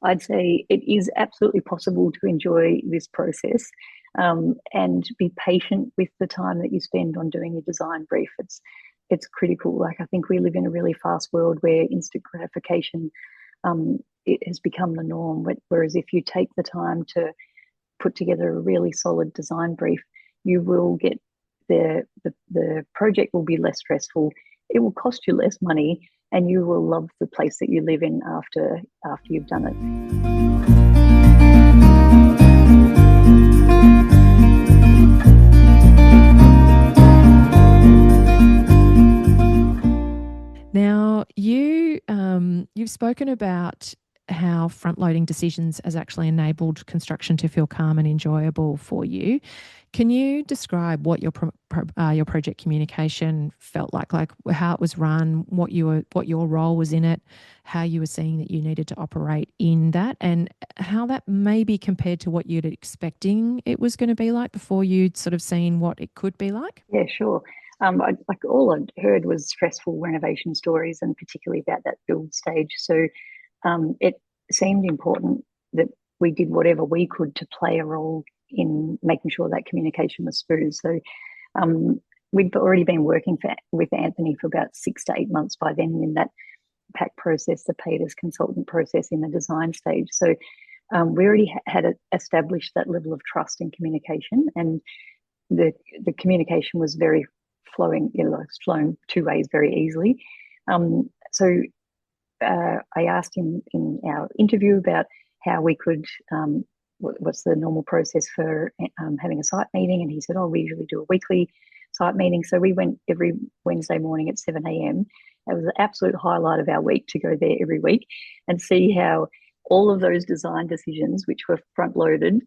I'd say it is absolutely possible to enjoy this process, and be patient with the time that you spend on doing your design brief. It's critical. Like, I think we live in a really fast world where instant gratification, it has become the norm. Whereas if you take the time to put together a really solid design brief, you will get the project will be less stressful. It will cost you less money, and you will love the place that you live in after you've done it. Now, you've spoken about how front-loading decisions has actually enabled construction to feel calm and enjoyable for you. Can you describe what your project communication felt like how it was run, what your role was in it, how you were seeing that you needed to operate in that, and how that maybe compared to what you'd expecting it was going to be like before you'd sort of seen what it could be like? Yeah, sure. Like, all I'd heard was stressful renovation stories, and particularly about that build stage. So it seemed important that we did whatever we could to play a role in making sure that communication was smooth. So we'd already been working with Anthony for about 6 to 8 months by then in that pack process, the paid as consultant process in the design stage. So we already had established that level of trust and communication, and the communication was very flowing, it's flowing two ways very easily. So I asked him in our interview about how we could, what's the normal process for having a site meeting, and he said, "Oh, we usually do a weekly site meeting." So we went every Wednesday morning at 7 a.m. It was the absolute highlight of our week to go there every week and see how all of those design decisions, which were front loaded,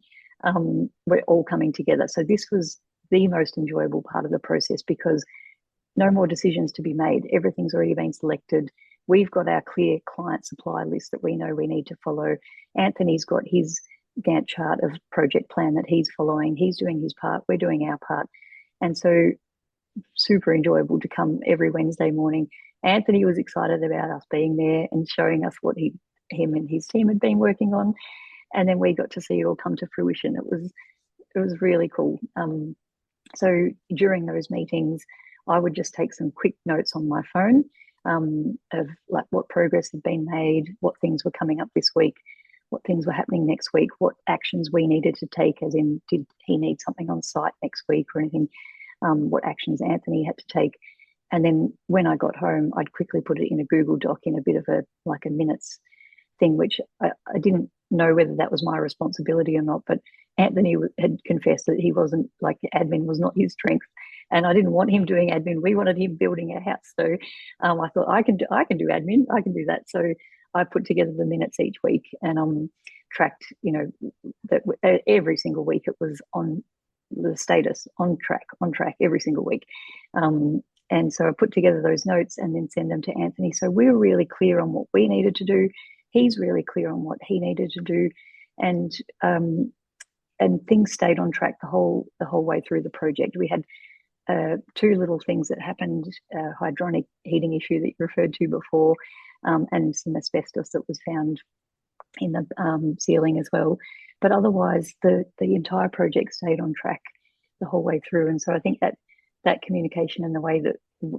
were all coming together. So this was the most enjoyable part of the process, because no more decisions to be made. Everything's already been selected. We've got our clear client supply list that we know we need to follow. Anthony's got his Gantt chart of project plan that he's following. He's doing his part. We're doing our part. And so super enjoyable to come every Wednesday morning. Anthony was excited about us being there and showing us what him and his team had been working on. And then we got to see it all come to fruition. It was really cool. So during those meetings, I would just take some quick notes on my phone, of like what progress had been made, what things were coming up this week, what things were happening next week, what actions we needed to take, as in, did he need something on site next week or anything, what actions Anthony had to take. And then when I got home, I'd quickly put it in a Google Doc in a bit of a minutes thing, which I didn't know whether that was my responsibility or not. But Anthony had confessed that he wasn't, like, admin was not his strength, and I didn't want him doing admin. We wanted him building a house. So I thought, I can do admin. I can do that. So I put together the minutes each week and tracked, that every single week it was on the status, on track every single week. And so I put together those notes and then send them to Anthony. So we were really clear on what we needed to do. He's really clear on what he needed to do, and things stayed on track the whole way through the project. We had two little things that happened: hydronic heating issue that you referred to before, and some asbestos that was found in the ceiling as well. But otherwise, the entire project stayed on track the whole way through. And so I think that communication and the way that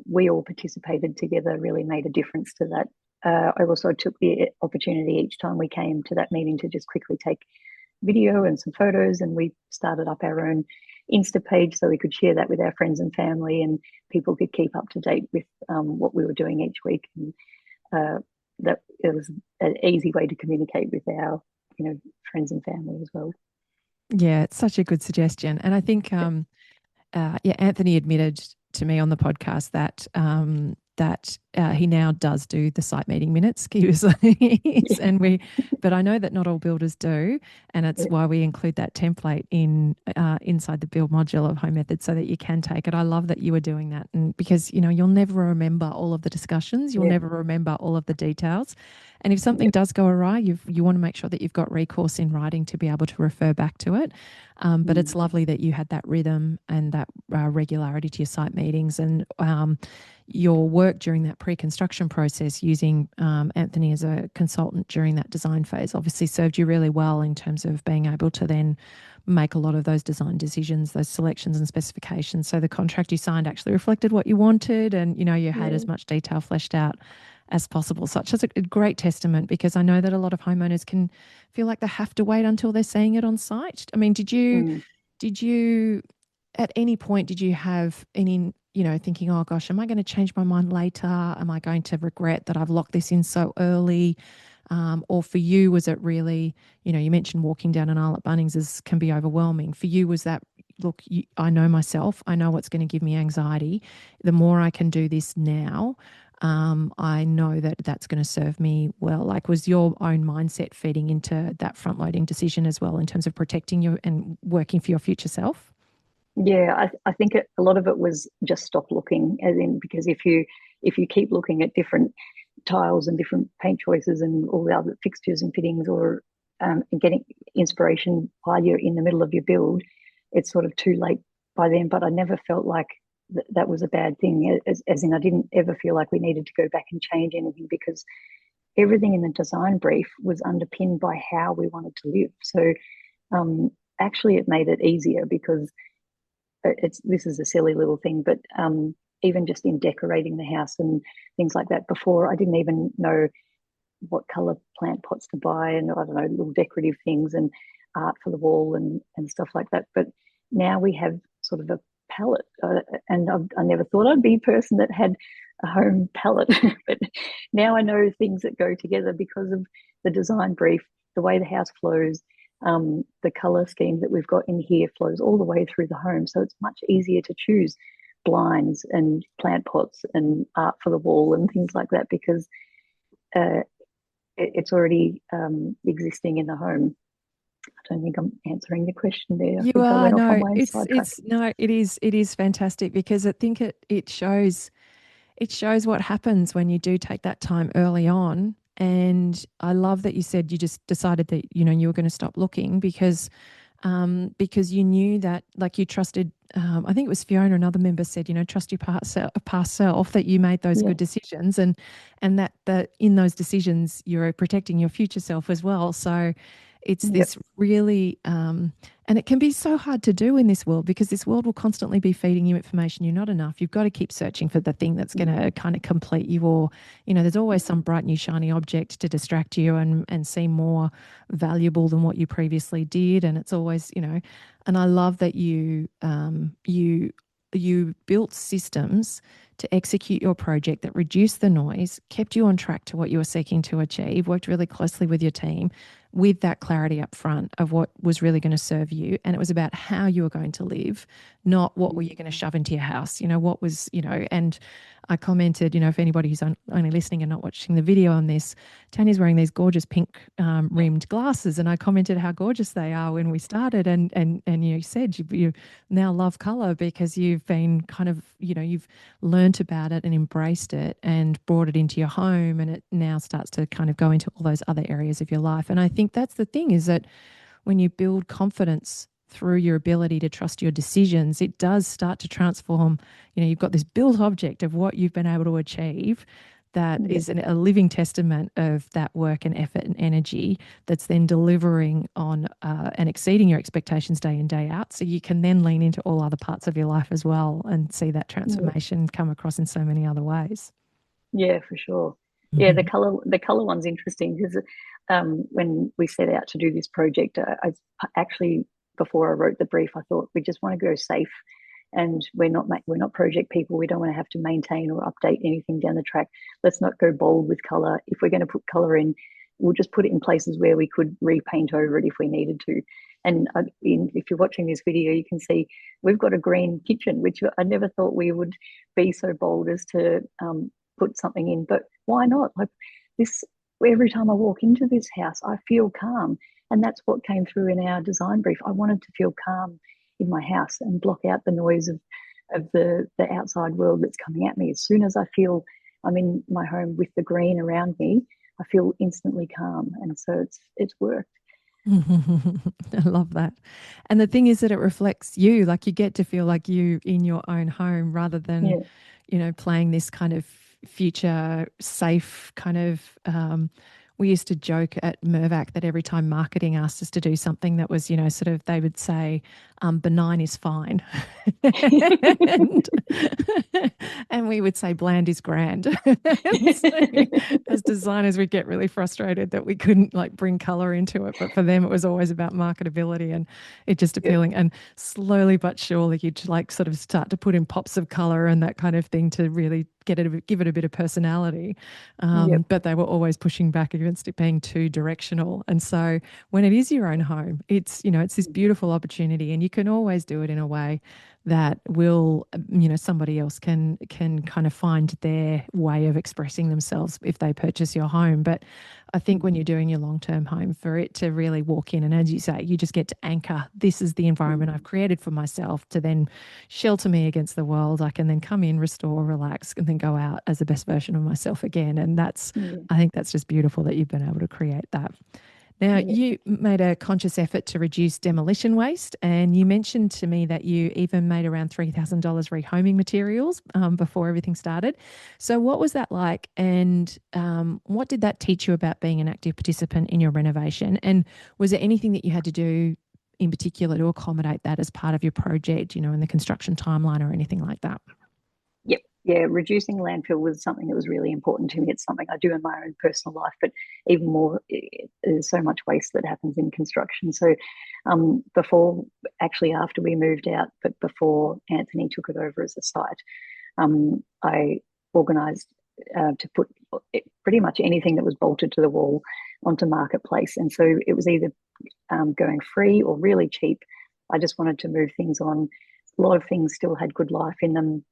we all participated together really made a difference to that. I also took the opportunity each time we came to that meeting to just quickly take video and some photos, and we started up our own Insta page so we could share that with our friends and family, and people could keep up to date with what we were doing each week. And that it was an easy way to communicate with our friends and family as well. Yeah, it's such a good suggestion. And I think, Anthony admitted to me on the podcast that he now does do the site meeting minutes. He was, but I know that not all builders do, and it's why we include that template inside the build module of Home Method so that you can take it. I love that you were doing that, and because you'll never remember all of the discussions, you'll never remember all of the details, And if something Yep. does go awry, you want to make sure that you've got recourse in writing to be able to refer back to it. But it's Mm. lovely that you had that rhythm and that regularity to your site meetings, and your work during that pre-construction process using Anthony as a consultant during that design phase obviously served you really well in terms of being able to then make a lot of those design decisions, those selections and specifications. So the contract you signed actually reflected what you wanted, and you had Yeah. as much detail fleshed out as possible. Such as a great testament, because I know that a lot of homeowners can feel like they have to wait until they're seeing it on site. I mean, Mm. did you at any point did you have any thinking, oh gosh, am I going to change my mind later? Am I going to regret that I've locked this in so early? Or for you, was it really, you mentioned walking down an aisle at Bunnings can be overwhelming. For you, was that, look, I know myself, I know what's going to give me anxiety. The more I can do this now, I know that that's going to serve me well. Like, was your own mindset feeding into that front loading decision as well in terms of protecting you and working for your future self? Yeah, I think a lot of it was just stop looking, as in, because if you keep looking at different tiles and different paint choices and all the other fixtures and fittings, or getting inspiration while you're in the middle of your build, it's sort of too late by then. But I never felt like that was a bad thing, as in I didn't ever feel like we needed to go back and change anything, because everything in the design brief was underpinned by how we wanted to live. So um, actually, it made it easier, because this is a silly little thing, but even just in decorating the house and things like that, before I didn't even know what color plant pots to buy, and I don't know, little decorative things and art for the wall and stuff like that. But now we have sort of a palette, and I never thought I'd be a person that had a home palette, but now I know things that go together because of the design brief, the way the house flows. The color scheme that we've got in here flows all the way through the home, so it's much easier to choose blinds and plant pots and art for the wall and things like that, because uh, it's already existing in the home. I don't think I'm answering the question there. I You think I are. went off on No, my own sidetrack. it's no, it is fantastic, because I think it shows what happens when you do take that time early on. And I love that you said you just decided that you were going to stop looking, because you knew that, like, you trusted. I think it was Fiona, another member, said, trust your past self, that you made those Yeah, good decisions, and that in those decisions you're protecting your future self as well. So it's yep, this really, and it can be so hard to do in this world, because this world will constantly be feeding you information. You're not enough. You've got to keep searching for the thing that's going to kind of complete you, or there's always some bright new shiny object to distract you and seem more valuable than what you previously did. And it's always, and I love that you built systems to execute your project that reduced the noise, kept you on track to what you were seeking to achieve, worked really closely with your team with that clarity up front of what was really going to serve you. And it was about how you were going to live, not what were you going to shove into your house, what was, and I commented, if anybody who's only listening and not watching the video on this, Tanya's wearing these gorgeous pink rimmed glasses, and I commented how gorgeous they are when we started, and you said you now love color, because you've been kind of, you've learnt about it and embraced it and brought it into your home, and it now starts to kind of go into all those other areas of your life. And I think that's the thing, is that when you build confidence through your ability to trust your decisions, it does start to transform. You've got this built object of what you've been able to achieve, that yep, is a living testament of that work and effort and energy, that's then delivering on and exceeding your expectations day in, day out. So you can then lean into all other parts of your life as well and see that yep. transformation come across in so many other ways. Yeah, for sure. Yeah, Mhm. the color one's interesting, because when we set out to do this project, I actually, before I wrote the brief, I thought we just want to go safe, and we're not project people. We don't want to have to maintain or update anything down the track. Let's not go bold with color. If we're going to put color in, we'll just put it in places where we could repaint over it if we needed to. And if you're watching this video, you can see we've got a green kitchen, which I never thought we would be so bold as to put something in. But why not? Like this, every time I walk into this house, I feel calm, and that's what came through in our design brief. I wanted to feel calm in my house and block out the noise of the outside world that's coming at me. As soon as I feel I'm in my home with the green around me, I feel instantly calm, and so it's worked. I love that. And the thing is that it reflects you, like you get to feel like you in your own home rather than, Yeah, playing this kind of future safe kind of. We used to joke at Mervac that every time marketing asked us to do something that was, sort of, they would say, benign is fine. and, and we would say bland is grand. And so, as designers, we'd get really frustrated that we couldn't like bring color into it. But for them, it was always about marketability and it just yep, appealing. And slowly but surely, you'd like sort of start to put in pops of color and that kind of thing to really give it a bit of personality. yep, But they were always pushing back against it being too directional. And so when it is your own home, it's this beautiful opportunity, and you can always do it in a way that will, somebody else can kind of find their way of expressing themselves if they purchase your home. But I think when you're doing your long-term home, for it to really walk in, and as you say, you just get to anchor, this is the environment I've created for myself to then shelter me against the world. I can then come in, restore, relax, and then go out as the best version of myself again. And yeah, I think that's just beautiful that you've been able to create that. Now, yeah. you made a conscious effort to reduce demolition waste, and you mentioned to me that you even made around $3,000 rehoming materials before everything started. So, what was that like, and what did that teach you about being an active participant in your renovation? And was there anything that you had to do in particular to accommodate that as part of your project, in the construction timeline or anything like that? Yep. Yeah, reducing landfill was something that was really important to me. It's something I do in my own personal life, but even more, there's so much waste that happens in construction. So, before, actually, after we moved out, but before Anthony took it over as a site, I organised to put pretty much anything that was bolted to the wall onto Marketplace. And so it was either going free or really cheap. I just wanted to move things on. A lot of things still had good life in them.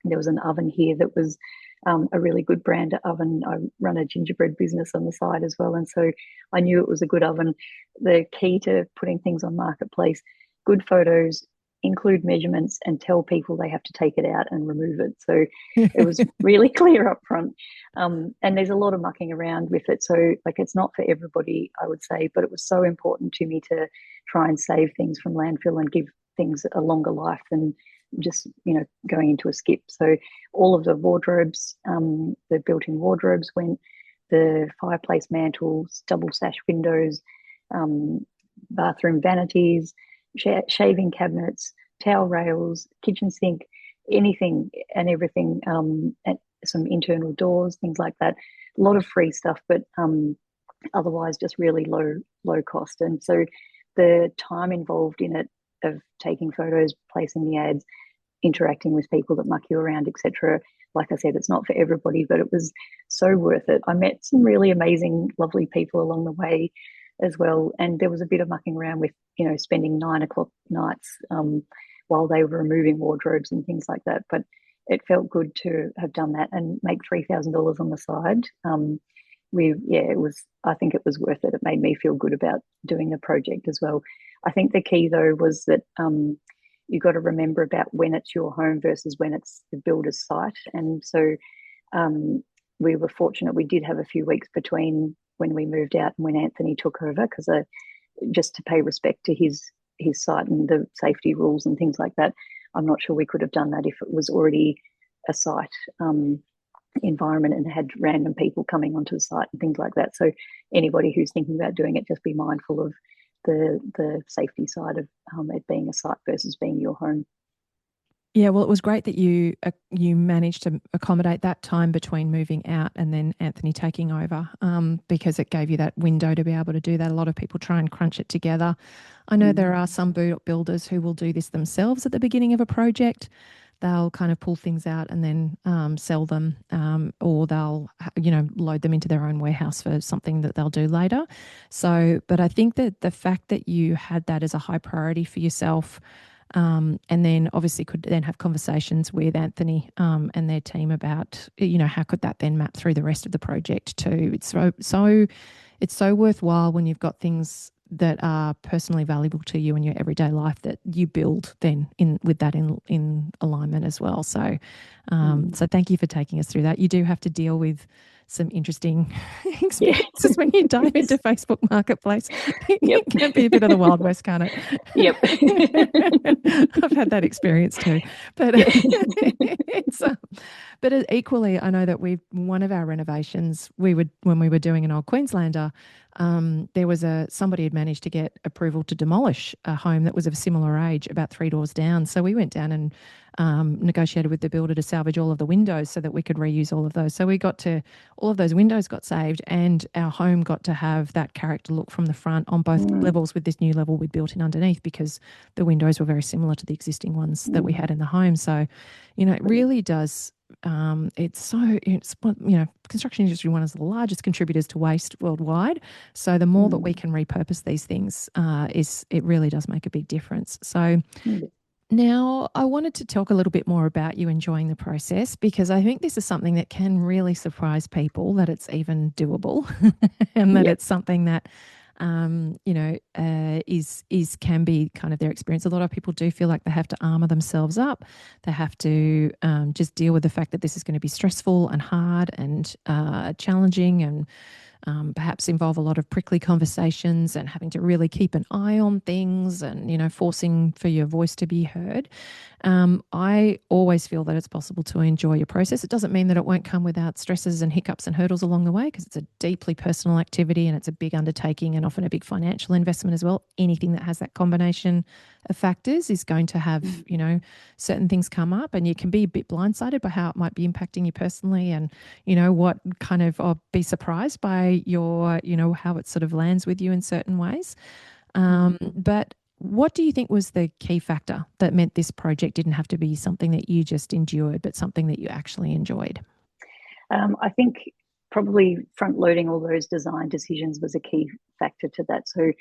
There was an oven here that was a really good brand oven. I run a gingerbread business on the side as well. And so I knew it was a good oven. The key to putting things on Marketplace, good photos, include measurements, and tell people they have to take it out and remove it. So it was really clear up front. And there's a lot of mucking around with it. So, like, it's not for everybody, I would say, but it was so important to me to try and save things from landfill and give things a longer life than just going into a skip. So all of the wardrobes, the built-in wardrobes went, the fireplace mantles, double sash windows, bathroom vanities, shaving cabinets, towel rails, kitchen sink, anything and everything, and some internal doors, things like that. A lot of free stuff, but otherwise just really low cost. And so the time involved in it, of taking photos, placing the ads, interacting with people that muck you around, etc. Like I said, it's not for everybody, but it was so worth it. I met some really amazing, lovely people along the way as well. And there was a bit of mucking around with, spending 9 o'clock nights while they were removing wardrobes and things like that. But it felt good to have done that and make $3,000 on the side. It was, I think it was worth it. It made me feel good about doing the project as well. I think the key though was that you got to remember about when it's your home versus when it's the builder's site. And so we were fortunate. We did have a few weeks between when we moved out and when Anthony took over, because just to pay respect to his site and the safety rules and things like that. I'm not sure we could have done that if it was already a site environment and had random people coming onto the site and things like that. So anybody who's thinking about doing it, just be mindful of the safety side of it being a site versus being your home. Yeah, well, it was great that you managed to accommodate that time between moving out and then Anthony taking over, because it gave you that window to be able to do that. A lot of people try and crunch it together. I know there are some builders who will do this themselves at the beginning of a project. They'll kind of pull things out and then sell them, or they'll load them into their own warehouse for something that they'll do later. So, but I think that the fact that you had that as a high priority for yourself, and then obviously could then have conversations with Anthony and their team about how could that then map through the rest of the project too. It's so worthwhile when you've got things that are personally valuable to you in your everyday life that you build then in with that in alignment as well. So so thank you for taking us through that. You do have to deal with some interesting Yeah. experiences when you dive into Facebook Marketplace. Yep. It can be a bit of the Wild West, can't it? Yep. I've had that experience too, but Yeah. it's but equally, I know that we one of our renovations we would when we were doing an old Queenslander, there was somebody had managed to get approval to demolish a home that was of a similar age about three doors down. So we went down and negotiated with the builder to salvage all of the windows so that we could reuse all of those. So we got to all of those windows got saved, and our home got to have that character look from the front on both Mm, levels with this new level we'd built in underneath, because the windows were very similar to the existing ones that we mm, had in the home. So, it brilliant. really does. Construction industry one of the largest contributors to waste worldwide. So the more that we Mm, can repurpose these things, it really does make a big difference. So mm, now I wanted to talk a little bit more about you enjoying the process, because I think this is something that can really surprise people, that it's even doable and that yep. it's something that is can be kind of their experience. A lot of people do feel like they have to armor themselves up. They have to just deal with the fact that this is going to be stressful and hard and challenging, and perhaps involve a lot of prickly conversations and having to really keep an eye on things, and forcing for your voice to be heard. I always feel that it's possible to enjoy your process. It doesn't mean that it won't come without stresses and hiccups and hurdles along the way, because it's a deeply personal activity and it's a big undertaking and often a big financial investment as well. Anything that has that combination of factors is going to have, Mm, certain things come up, and you can be a bit blindsided by how it might be impacting you personally, and, what kind of, or be surprised by your, how it sort of lands with you in certain ways. mm. But what do you think was the key factor that meant this project didn't have to be something that you just endured, but something that you actually enjoyed? I think probably front loading all those design decisions was a key factor to that. So,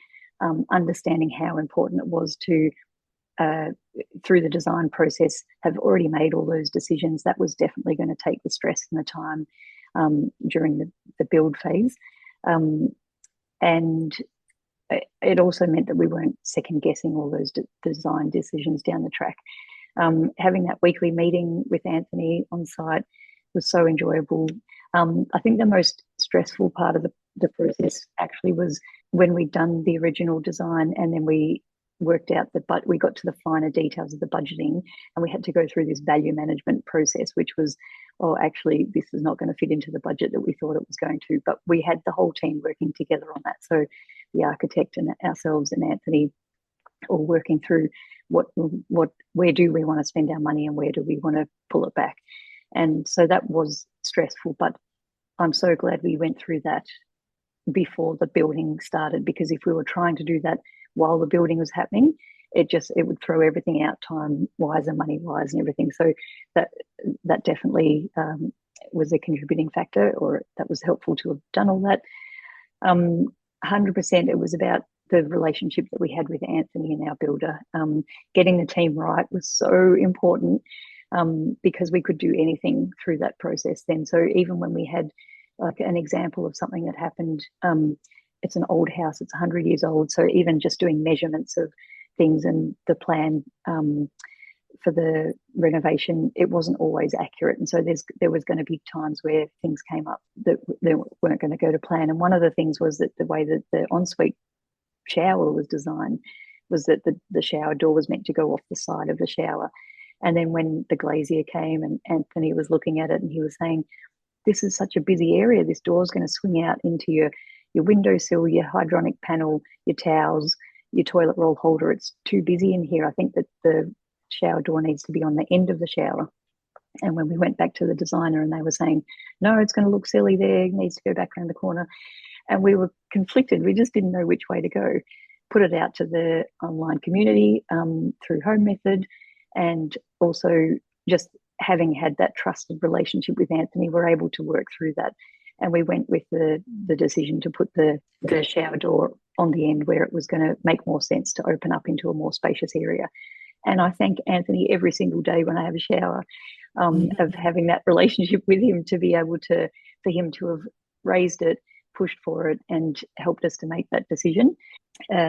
understanding how important it was to, uh, through the design process, have already made all those decisions. That was definitely going to take the stress and the time during the build phase. Um, and it also meant that we weren't second guessing all those design decisions down the track. Having that weekly meeting with Anthony on site was so enjoyable. I think the most stressful part of the process actually was when we'd done the original design, and then we worked out we got to the finer details of the budgeting, and we had to go through this value management process, which was, oh, actually, this is not going to fit into the budget that we thought it was going to. But we had the whole team working together on that. So the architect and ourselves and Anthony all working through where do we want to spend our money and where do we want to pull it back. And so that was stressful, but I'm so glad we went through that before the building started, because if we were trying to do that while the building was happening, it would throw everything out, time wise and money wise and everything. So that definitely was a contributing factor, or that was helpful to have done all that. 100% it was about the relationship that we had with Anthony and our builder. Getting the team right was so important, because we could do anything through that process then. So even when we had like an example of something that happened, it's an old house, it's 100 years old. So even just doing measurements of things and the plan for the renovation, it wasn't always accurate. And so there was going to be times where things came up that they weren't going to go to plan. And one of the things was that the way that the ensuite shower was designed was that the shower door was meant to go off the side of the shower. And then when the glazier came and Anthony was looking at it, and he was saying, this is such a busy area, this door is going to swing out into your windowsill, your hydronic panel, your towels, your toilet roll holder. It's too busy in here. I think that the shower door needs to be on the end of the shower. And when we went back to the designer, and they were saying, no, it's going to look silly there, it needs to go back around the corner. And we were conflicted. We just didn't know which way to go. Put it out to the online community through Home Method, and also just having had that trusted relationship with Anthony, we're able to work through that. And we went with the decision to put the shower door on the end where it was going to make more sense to open up into a more spacious area. And I thank Anthony every single day when I have a shower, of having that relationship with him, to be able to, for him to have raised it, pushed for it, and helped us to make that decision.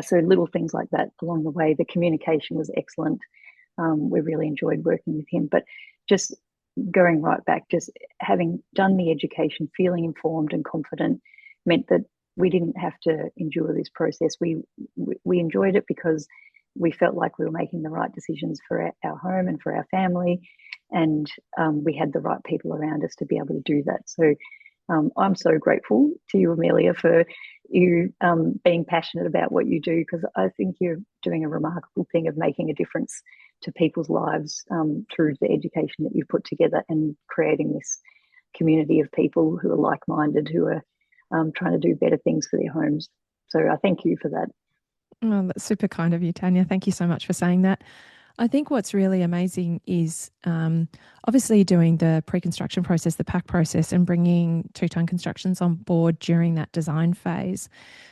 So little things like that along the way. The communication was excellent. We really enjoyed working with him, but just going right back, just having done the education, feeling informed and confident meant that we didn't have to endure this process. We enjoyed it because we felt like we were making the right decisions for our home and for our family, and we had the right people around us to be able to do that. So I'm so grateful to you, Amelia, for you being passionate about what you do, because I think you're doing a remarkable thing of making a difference to people's lives through the education that you've put together and creating this community of people who are like-minded, who are trying to do better things for their homes. So I thank you for that. Oh, that's super kind of you, Tanya. Thank you so much for saying that. I think what's really amazing is obviously doing the pre-construction process, the pack process, and bringing Two-Tone Constructions on board during that design phase.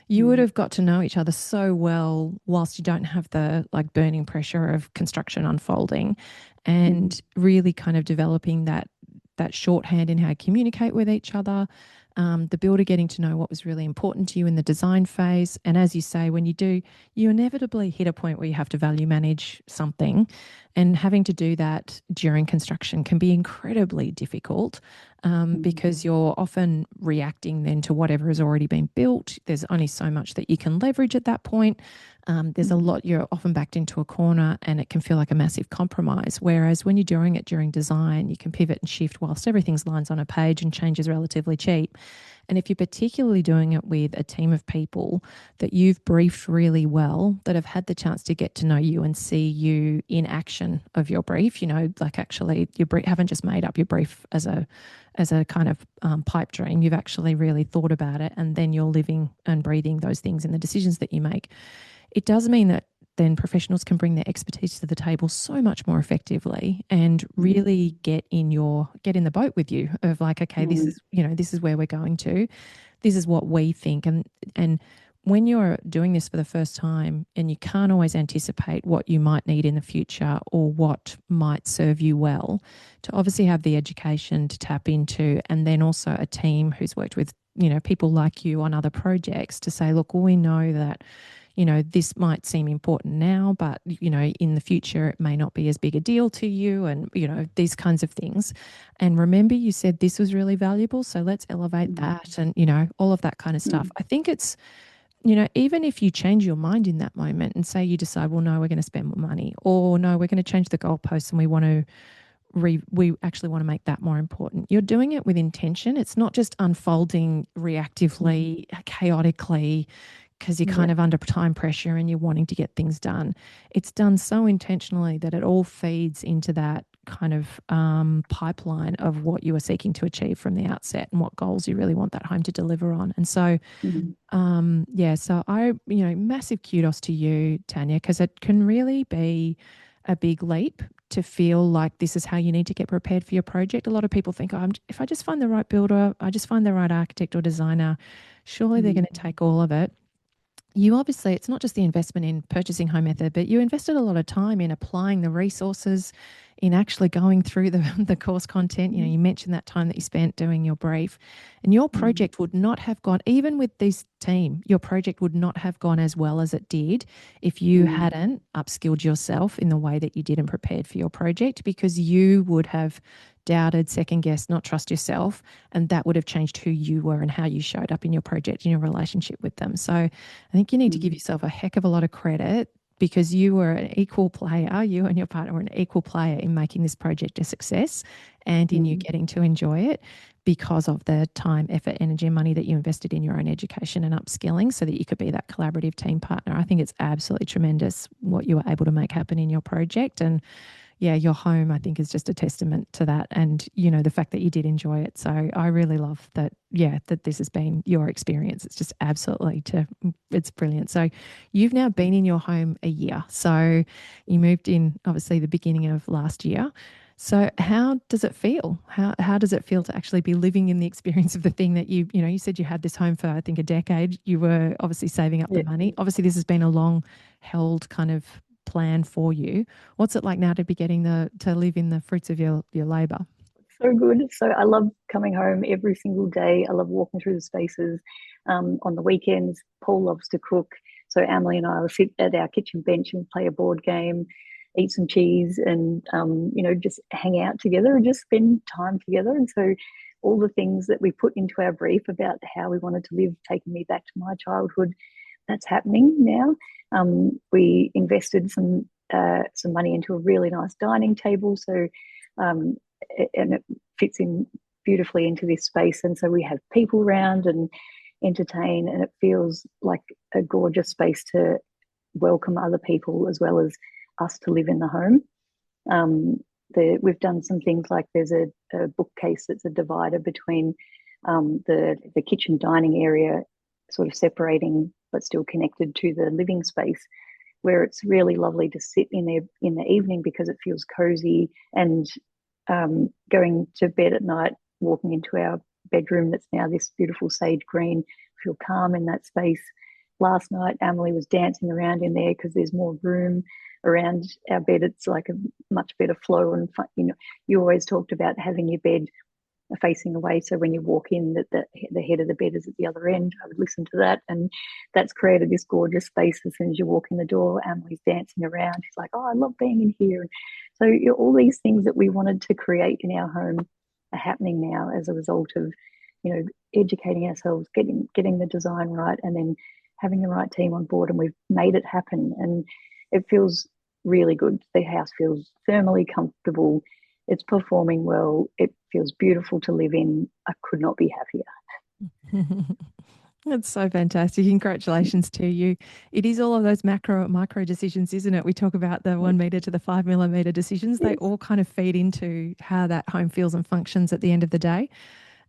You would Mm. have got to know each other so well whilst you don't have the like burning pressure of construction unfolding, Mm. and really kind of developing that shorthand in how to communicate with each other, the builder getting to know what was really important to you in the design phase. And as you say, when you do, you inevitably hit a point where you have to value manage something. And having to do that during construction can be incredibly difficult Mm. because you're often reacting then to whatever has already been built. There's only so much that you can leverage at that point. There's a Mm. lot, you're often backed into a corner and it can feel like a massive compromise. Whereas when you're doing it during design, you can pivot and shift whilst everything's lines on a page and change is relatively cheap. And if you're particularly doing it with a team of people that you've briefed really well, that have had the chance to get to know you and see you in action of your brief, you know, like actually you haven't just made up your brief as a kind of pipe dream. You've actually really thought about it, and then you're living and breathing those things in the decisions that you make. It does mean that then professionals can bring their expertise to the table so much more effectively and Mm. really get in the boat with you of like, okay, this Mm. is, you know, this is where we're going to, this is what we think. And when you're doing this for the first time and you can't always anticipate what you might need in the future or what might serve you well, to obviously have the education to tap into, and then also a team who's worked with, you know, people like you on other projects to say, look, well, we know that, you know, this might seem important now, but, you know, in the future, it may not be as big a deal to you, and, you know, these kinds of things. And remember, you said this was really valuable. So let's elevate Mm. that, and, you know, all of that kind of stuff. Mm. I think it's, you know, even if you change your mind in that moment and say you decide, well, no, we're going to spend more money, or no, we're going to change the goalposts and we want to, we actually want to make that more important. You're doing it with intention. It's not just unfolding Mm. reactively, chaotically, because you're Yeah. kind of under time pressure and you're wanting to get things done. It's done so intentionally that it all feeds into that kind of pipeline of what you are seeking to achieve from the outset and what goals you really want that home to deliver on. And so, Mm. yeah, so you know, massive kudos to you, Tanya, because it can really be a big leap to feel like this is how you need to get prepared for your project. A lot of people think, oh, if I just find the right builder, I just find the right architect or designer, surely they're Mm. going to take all of it. You obviously, it's not just the investment in purchasing home method, but you invested a lot of time in applying the resources, in actually going through the course content. You know, Mm. you mentioned that time that you spent doing your brief, and your Mm. project would not have gone, even with this team, your project would not have gone as well as it did if you Mm. hadn't upskilled yourself in the way that you did and prepared for your project, because you would have doubted, second guessed, not trust yourself. And that would have changed who you were and how you showed up in your project, in your relationship with them. So I think you need to give Mm. yourself a heck of a lot of credit, because you were an equal player, you and your partner were an equal player in making this project a success and in you Mm. getting to enjoy it, because of the time, effort, energy, and money that you invested in your own education and upskilling so that you could be that collaborative team partner. I think it's absolutely tremendous what you were able to make happen in your project. And yeah, your home, I think, is just a testament to that. And, you know, the fact that you did enjoy it. So I really love that, yeah, that this has been your experience. It's just absolutely it's brilliant. So you've now been in your home a year. So you moved in obviously the beginning of last year. So how does it feel? How does it feel to actually be living in the experience of the thing that you know, you said you had this home for, I think, a decade. You were obviously saving up the Yeah. money. Obviously, this has been a long held kind of plan for you. What's it like now to be getting to live in the fruits of your labor? So good. So I love coming home every single day. I love walking through the spaces. On the weekends, Paul loves to cook. So Emily and I will sit at our kitchen bench and play a board game. eat some cheese and just hang out together and just spend time together. And so all the things that we put into our brief about how we wanted to live, taking me back to my childhood, that's happening now. We invested some money into a really nice dining table, so and it fits in beautifully into this space. And so we have people around and entertain, and it feels like a gorgeous space to welcome other people as well as us to live in the home. We've done some things like there's a bookcase that's a divider between the kitchen dining area, sort of separating but still connected to the living space, where it's really lovely to sit in there in the evening because it feels cozy. And going to bed at night, walking into our bedroom that's now this beautiful sage green, feel calm in that space. Last night, Emily was dancing around in there because there's more room around our bed. It's like a much better flow and fun. You always talked about having your bed facing away, so when you walk in, that the head of the bed is at the other end. I would listen to that, and that's created this gorgeous space. As soon as you walk in the door, Emily's dancing around. She's like, "Oh, I love being in here." So all these things that we wanted to create in our home are happening now as a result of educating ourselves, getting the design right, and then having the right team on board. And we've made it happen, and it feels really good. The house feels thermally comfortable. It's performing well. It feels beautiful to live in. I could not be happier. That's so fantastic. Congratulations to you. It is all of those macro and micro decisions, isn't it? We talk about the 1 meter to the 5 millimeter decisions. They Yes. all kind of feed into how that home feels and functions at the end of the day.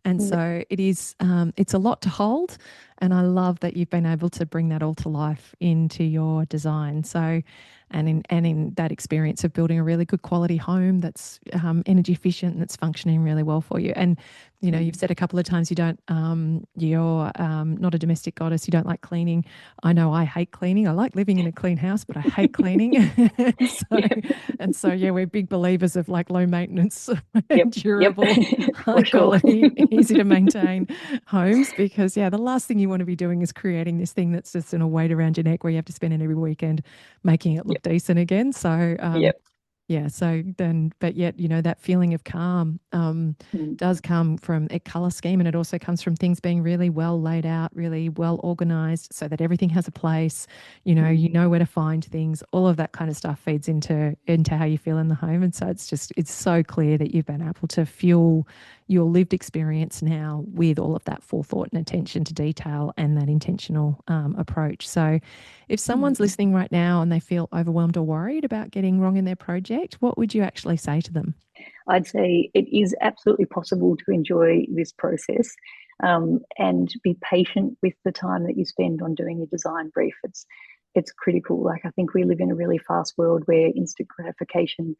And Yep. so it's a lot to hold. And I love that you've been able to bring that all to life into your design. So, and in that experience of building a really good quality home that's energy efficient and that's functioning really well for you. And you've said a couple of times you're not a domestic goddess. You don't like cleaning. I know I hate cleaning. I like living in a clean house, but I hate cleaning. and so, Yep. and so, yeah, we're big believers of like low maintenance, Yep. Yep. durable, high For sure. quality, easy to maintain homes. Because yeah, the last thing you want to be doing is creating this thing that's just in a weight around your neck where you have to spend it every weekend making it look Yep. decent again. So Yep. yeah, so then, but yet, that feeling of calm Mm. does come from a color scheme, and it also comes from things being really well laid out, really well organized, so that everything has a place. Mm. You know where to find things. All of that kind of stuff feeds into how you feel in the home, and so it's so clear that you've been able to fuel your lived experience now with all of that forethought and attention to detail and that intentional approach. So, if someone's Mm. listening right now and they feel overwhelmed or worried about getting wrong in their project, what would you actually say to them? I'd say it is absolutely possible to enjoy this process, and be patient with the time that you spend on doing your design brief. It's critical. Like, I think we live in a really fast world where instant gratification,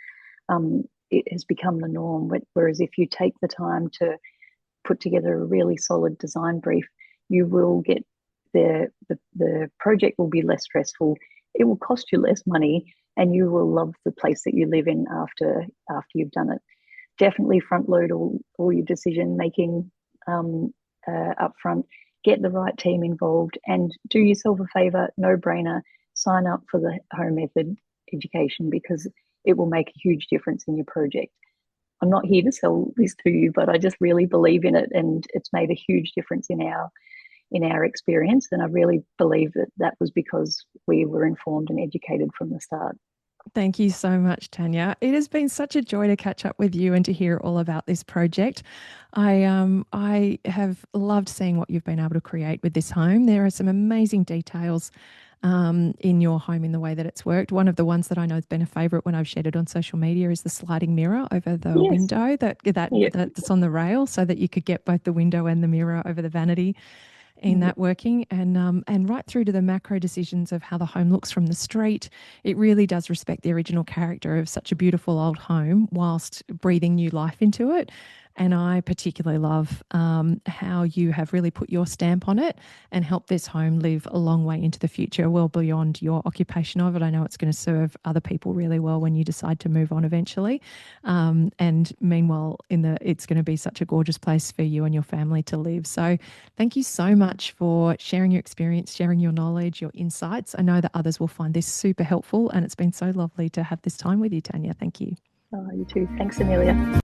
it has become the norm. Whereas if you take the time to put together a really solid design brief, you will get the project will be less stressful. It will cost you less money, and you will love the place that you live in after you've done it. Definitely front load all your decision making up front. Get the right team involved, and do yourself a favor. No brainer. Sign up for the home method education, because it will make a huge difference in your project. I'm not here to sell this to you, but I just really believe in it, and it's made a huge difference in our experience. And I really believe that was because we were informed and educated from the start. Thank you so much, Tanya. It has been such a joy to catch up with you and to hear all about this project. I have loved seeing what you've been able to create with this home. There are some amazing details in your home in the way that it's worked. One of the ones that I know has been a favourite when I've shared it on social media is the sliding mirror over the Yes. window Yeah. that's on the rail, so that you could get both the window and the mirror over the vanity in Yeah. that working, and right through to the macro decisions of how the home looks from the street. It really does respect the original character of such a beautiful old home whilst breathing new life into it. And I particularly love how you have really put your stamp on it and helped this home live a long way into the future, well beyond your occupation of it. I know it's going to serve other people really well when you decide to move on eventually. And meanwhile, it's going to be such a gorgeous place for you and your family to live. So thank you so much for sharing your experience, sharing your knowledge, your insights. I know that others will find this super helpful, and it's been so lovely to have this time with you, Tanya. Thank you. You too. Thanks, Amelia.